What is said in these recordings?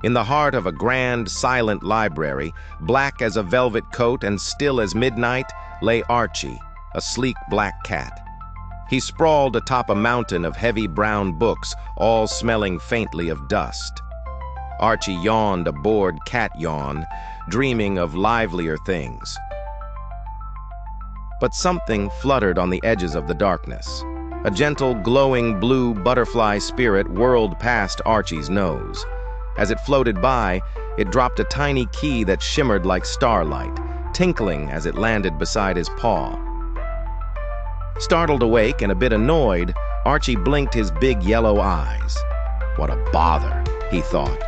In the heart of a grand, silent library, black as a velvet coat and still as midnight, lay Archie, a sleek black cat. He sprawled atop a mountain of heavy brown books, all smelling faintly of dust. Archie yawned a bored cat yawn, dreaming of livelier things. But something fluttered on the edges of the darkness. A gentle, glowing blue butterfly spirit whirled past Archie's nose. As it floated by, it dropped a tiny key that shimmered like starlight, tinkling as it landed beside his paw. Startled awake and a bit annoyed, Archie blinked his big yellow eyes. What a bother, he thought.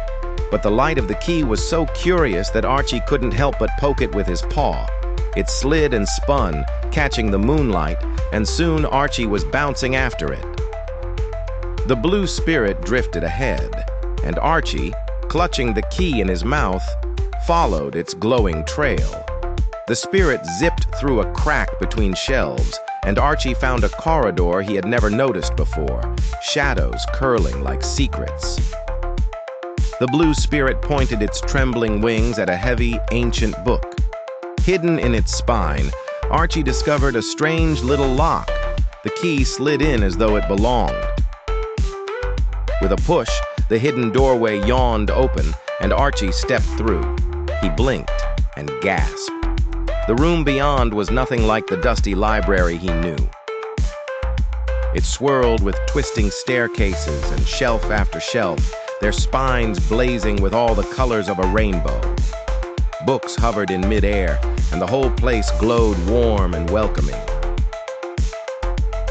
But the light of the key was so curious that Archie couldn't help but poke it with his paw. It slid and spun, catching the moonlight, and soon Archie was bouncing after it. The blue spirit drifted ahead, and Archie, clutching the key in his mouth, followed its glowing trail. The spirit zipped through a crack between shelves, and Archie found a corridor he had never noticed before, shadows curling like secrets. The blue spirit pointed its trembling wings at a heavy, ancient book. Hidden in its spine, Archie discovered a strange little lock. The key slid in as though it belonged. With a push, the hidden doorway yawned open, and Archie stepped through. He blinked and gasped. The room beyond was nothing like the dusty library he knew. It swirled with twisting staircases and shelf after shelf, their spines blazing with all the colors of a rainbow. Books hovered in midair, and the whole place glowed warm and welcoming.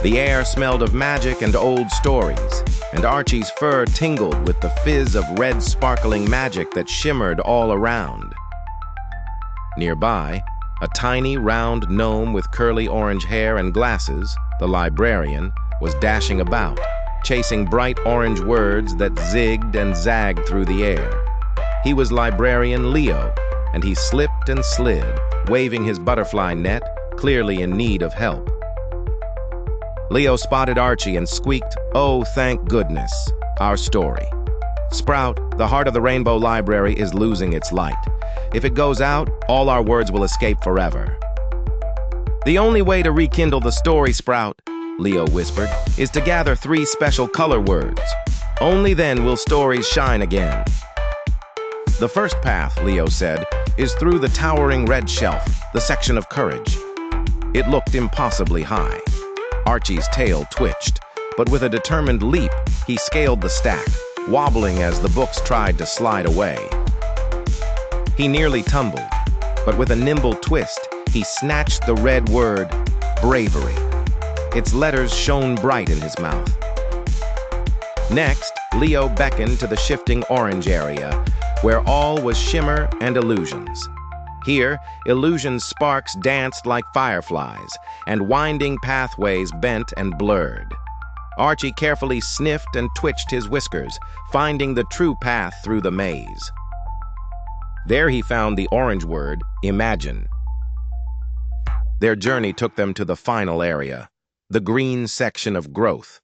The air smelled of magic and old stories, and Archie's fur tingled with the fizz of red sparkling magic that shimmered all around. Nearby, a tiny, round gnome with curly orange hair and glasses, the librarian, was dashing about, chasing bright orange words that zigged and zagged through the air. He was Librarian Leo, and he slipped and slid, waving his butterfly net, clearly in need of help. Leo spotted Archie and squeaked, "Oh, thank goodness, our story. Sprout, the heart of the Rainbow Library is losing its light. If it goes out, all our words will escape forever." "The only way to rekindle the story, Sprout," Leo whispered, "is to gather 3 special color words. Only then will stories shine again." "The first path," Leo said, "is through the towering red shelf, the section of courage." It looked impossibly high. Archie's tail twitched, but with a determined leap, he scaled the stack, wobbling as the books tried to slide away. He nearly tumbled, but with a nimble twist, he snatched the red word, bravery. Its letters shone bright in his mouth. Next, Leo beckoned to the shifting orange area, where all was shimmer and illusions. Here, illusion sparks danced like fireflies, and winding pathways bent and blurred. Archie carefully sniffed and twitched his whiskers, finding the true path through the maze. There he found the orange word, imagine. Their journey took them to the final area, the green section of growth.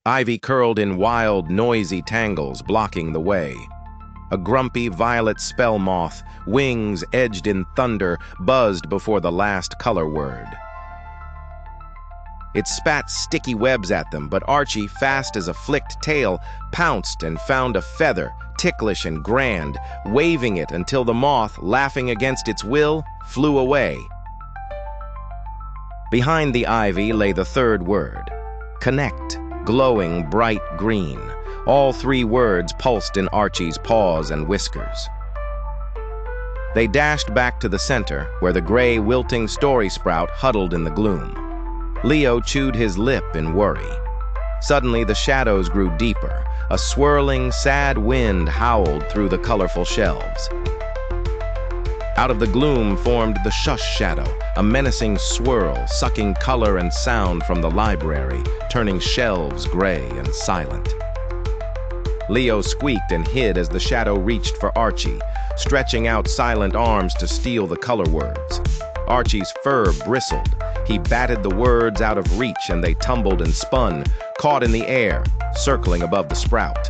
Ivy curled in wild, noisy tangles, blocking the way. A grumpy violet spell moth, wings edged in thunder, buzzed before the last color word. It spat sticky webs at them, but Archie, fast as a flicked tail, pounced and found a feather, ticklish and grand, waving it until the moth, laughing against its will, flew away. Behind the ivy lay the third word, connect, glowing bright green. All 3 words pulsed in Archie's paws and whiskers. They dashed back to the center, where the gray, wilting story sprout huddled in the gloom. Leo chewed his lip in worry. Suddenly, the shadows grew deeper. A swirling, sad wind howled through the colorful shelves. Out of the gloom formed the shush shadow, a menacing swirl, sucking color and sound from the library, turning shelves gray and silent. Leo squeaked and hid as the shadow reached for Archie, stretching out silent arms to steal the color words. Archie's fur bristled. He batted the words out of reach and they tumbled and spun, caught in the air, circling above the sprout.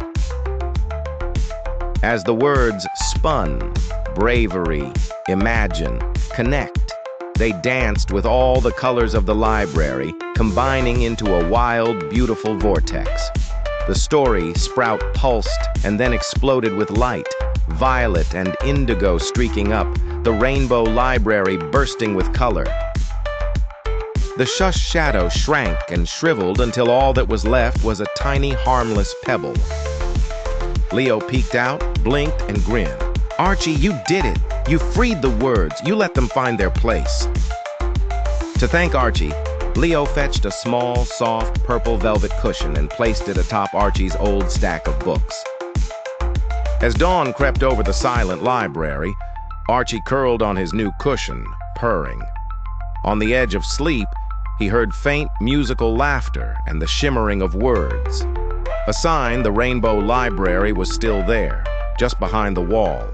As the words spun, bravery, imagine, connect, they danced with all the colors of the library, combining into a wild, beautiful vortex. The story sprout pulsed and then exploded with light, violet and indigo streaking up, the rainbow library bursting with color. The shush shadow shrank and shriveled until all that was left was a tiny, harmless pebble. Leo peeked out, blinked, and grinned. "Archie, you did it! You freed the words. You let them find their place." To thank Archie, Leo fetched a small, soft, purple velvet cushion and placed it atop Archie's old stack of books. As dawn crept over the silent library, Archie curled on his new cushion, purring. On the edge of sleep, he heard faint musical laughter and the shimmering of words. A sign the Rainbow Library was still there, just behind the wall,